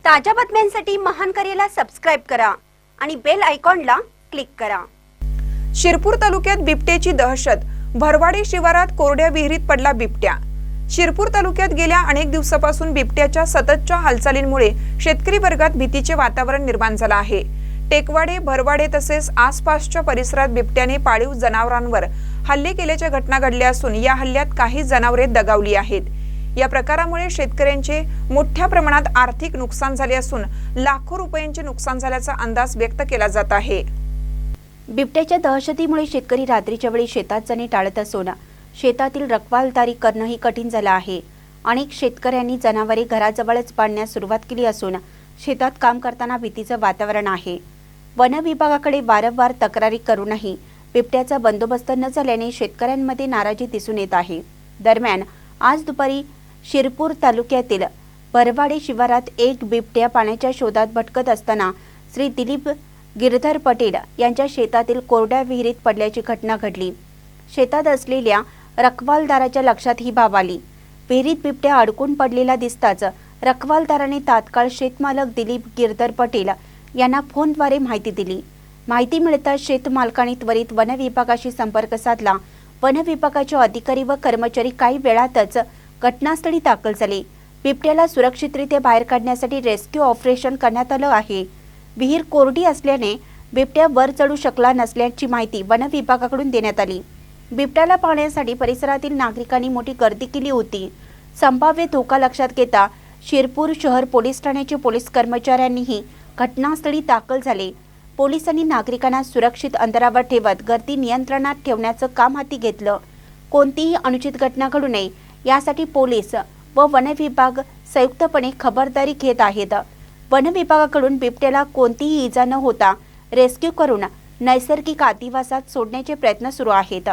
ताज्या बातम्यांसाठी महान करेला सबस्क्राइब करा आणि बेल आयकॉनला क्लिक करा। शिरपूर तालुक्यात बिबट्याची दहशत। भरवाडी शिवारात कोरड्या विहिरीत पडला बिबट्या। शिरपूर तालुक्यात गेल्या अनेक दिवसापासून बिबट्याच्या सततच्या हालचालींमुळे शेतकरी वर्गात भीतीचे वातावरण निर्माण झाले आहे। टेकवाडे, भरवाडे तसेच आसपासच्या परिसरात बिबट्याने पाळीव जनावरांवर हल्ले केल्याच्या घटना घडल्या असून या हल्ल्यात काही जनावरे दगावली आहेत। या प्रकारामुळे शेतकऱ्यांचे मोठ्या प्रमाणात आर्थिक नुकसान झाले असून लाखो रुपयांचे नुकसान झाल्याचा अंदाज व्यक्त केला जात आहे। बिबट्याच्या दहशतीमुळे शेतकरी रात्रीच्या वेळी शेतात जाणे टाळत असून शेतातील रखवालदारी करणंही कठीण झालं आहे। अनेक शेतकऱ्यांनी जनावरे घराजवळच बांधण्यास सुरुवात केली असून शेतात काम करताना भीतीचं वातावरण आहे। वन विभागाकडे वारंवार तक्रारी करूनही बिबट्याचा बंदोबस्त न झाल्याने शेतकऱ्यांमध्ये नाराजी दिसून येत आहे। दरम्यान आज दुपारी शिरपूर तालुक्यातील भरवाडी शिवारात एक बिबट्या पाण्याच्या शोधात भटकत असताना श्री दिलीप गिरधर पटेल यांच्या शेतातील कोरड्या विहिरीत पडल्याची घटना घडली। शेतात असलेल्या रखवालदाराच्या लक्षात ही बाब आली। विहिरीत बिबट्या अडकून पडलेला दिसताच रखवालदाराने तात्काळ शेतमालक दिलीप गिरधर पटेल यांना फोनद्वारे माहिती दिली। माहिती मिळताच शेतमालकाने त्वरित वन विभागाशी संपर्क साधला। वन विभागाचे अधिकारी व कर्मचारी काही वेळातच घटनास्थळी दाखल झाले। बिबट्याला सुरक्षितरित्या बाहेर काढण्यासाठी रेस्क्यू ऑपरेशन करण्यात आलं आहे। विहीर कोरडी असल्याने बिबट्या वर चढू शकला नसल्याची माहिती वन विभागाकडून देण्यात आली। बिबट्याला पाहण्यासाठी परिसरातील नागरिकांनी मोठी गर्दी केली होती। संभाव्य धोका लक्षात घेता शिरपूर शहर पोलीस ठाण्याचे पोलीस कर्मचाऱ्यांनीही घटनास्थळी दाखल झाले। पोलिसांनी नागरिकांना सुरक्षित अंतरावर ठेवत गर्दी नियंत्रणात ठेवण्याचं काम हाती घेतलं। कोणतीही अनुचित घटना घडू नये यासाठी पोलीस व वन विभाग संयुक्तपणे खबरदारी घेत आहेत। वन विभागाकडून बिबट्याला कोणतीही इजा न होता रेस्क्यू करून नैसर्गिक अधिवासात सोडण्याचे प्रयत्न सुरू आहेत।